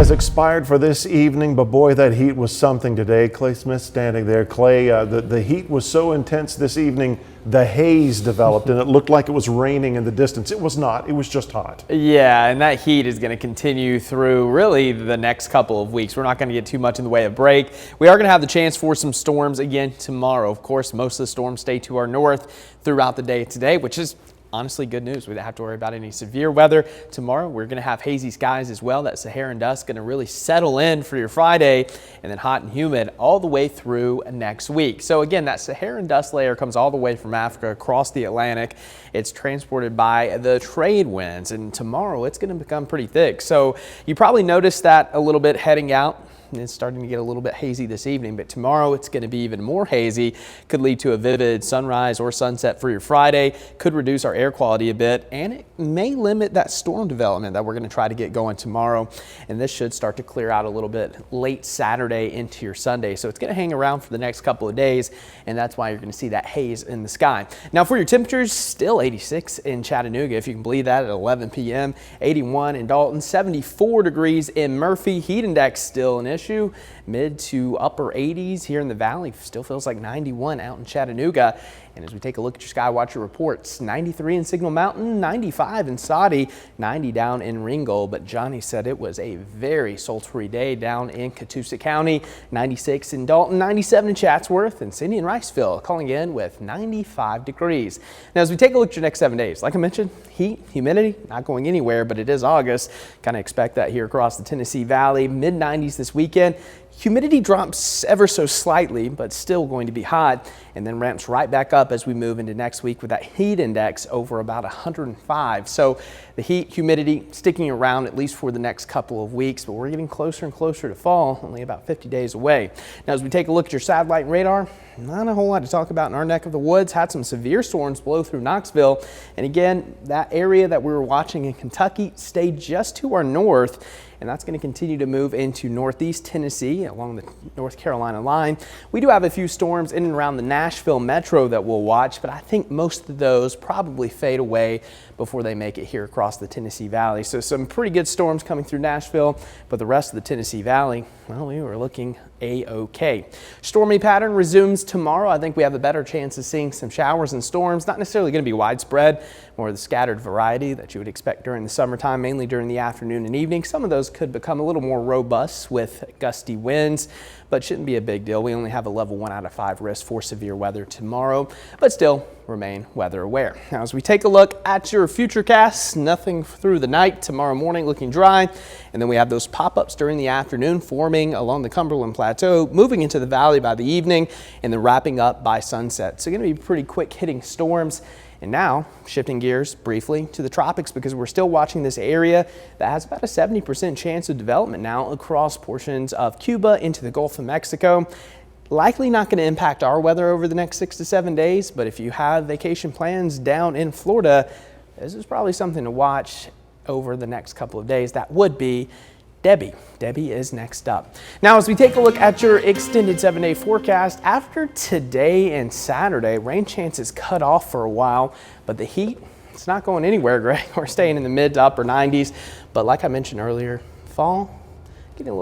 Has expired for this evening, but boy, that heat was something today. Clay Smith standing there. Clay, the heat was so intense this evening, the haze developed and it looked like it was raining in the distance. It was not, it was just hot. Yeah, and that heat is going to continue through really the next couple of weeks. We're not going to get too much in the way of break. We are going to have the chance for some storms again tomorrow. Of course, most of the storms stay to our north throughout the day today, which is honestly good news. We don't have to worry about any severe weather tomorrow. We're going to have hazy skies as well. That Saharan dust going to really settle in for your Friday, and then hot and humid all the way through next week. So again, that Saharan dust layer comes all the way from Africa across the Atlantic. It's transported by the trade winds, and tomorrow it's going to become pretty thick. So you probably noticed that a little bit heading out. It's starting to get a little bit hazy this evening, but tomorrow it's going to be even more hazy. Could lead to a vivid sunrise or sunset for your Friday. Could reduce our air quality a bit, and it may limit that storm development that we're going to try to get going tomorrow. And this should start to clear out a little bit late Saturday into your Sunday. So it's going to hang around for the next couple of days, and that's why you're going to see that haze in the sky. Now for your temperatures, still 86 in Chattanooga, if you can believe that, at 11 p.m. 81 in Dalton, 74 degrees in Murphy. Heat index still an issue. Mid to upper 80s here in the valley. Still feels like 91 out in Chattanooga. And as we take a look at your Skywatcher reports, 93 in Signal Mountain, 95 in Saudi, 90 down in Ringgold. But Johnny said it was a very sultry day down in Catoosa County, 96 in Dalton, 97 in Chatsworth, and Cindy and Riceville calling in with 95 degrees. Now, as we take a look at your next 7 days, like I mentioned, heat, humidity, not going anywhere, but it is August. Kind of expect that here across the Tennessee Valley, mid 90s this weekend. Humidity drops ever so slightly, but still going to be hot, and then ramps right back up as we move into next week with that heat index over about 105. So the heat, humidity sticking around at least for the next couple of weeks, but we're getting closer and closer to fall, only about 50 days away. Now, as we take a look at your satellite and radar, not a whole lot to talk about in our neck of the woods. Had some severe storms blow through Knoxville, and again, that area that we were watching in Kentucky stayed just to our north, and that's going to continue to move into northeast Tennessee along the North Carolina line. We do have a few storms in and around the Nashville metro that we'll watch, but I think most of those probably fade away before they make it here across the Tennessee Valley. So some pretty good storms coming through Nashville, but the rest of the Tennessee Valley, well, we were looking a-okay. Stormy pattern resumes tomorrow. I think we have a better chance of seeing some showers and storms, not necessarily going to be widespread, more the scattered variety that you would expect during the summertime, mainly during the afternoon and evening. Some of those could become a little more robust with gusty winds, but shouldn't be a big deal. We only have a level 1 out of 5 risk for severe weather tomorrow, but still remain weather aware. Now, as we take a look at your futurecasts, nothing through the night. Tomorrow morning looking dry, and then we have those pop-ups during the afternoon forming along the Cumberland Plateau, moving into the valley by the evening, and then wrapping up by sunset. So going to be pretty quick hitting storms. And now, shifting gears briefly to the tropics, because we're still watching this area that has about a 70% chance of development now across portions of Cuba into the Gulf of Mexico. Likely not going to impact our weather over the next 6 to 7 days, but if you have vacation plans down in Florida, this is probably something to watch over the next couple of days. That would be Debbie. Debbie is next up. Now, as we take a look at your extended 7-day forecast, after today and Saturday, rain chances cut off for a while, but the heat, it's not going anywhere, Greg. We're staying in the mid to upper 90s, but like I mentioned earlier, fall getting a little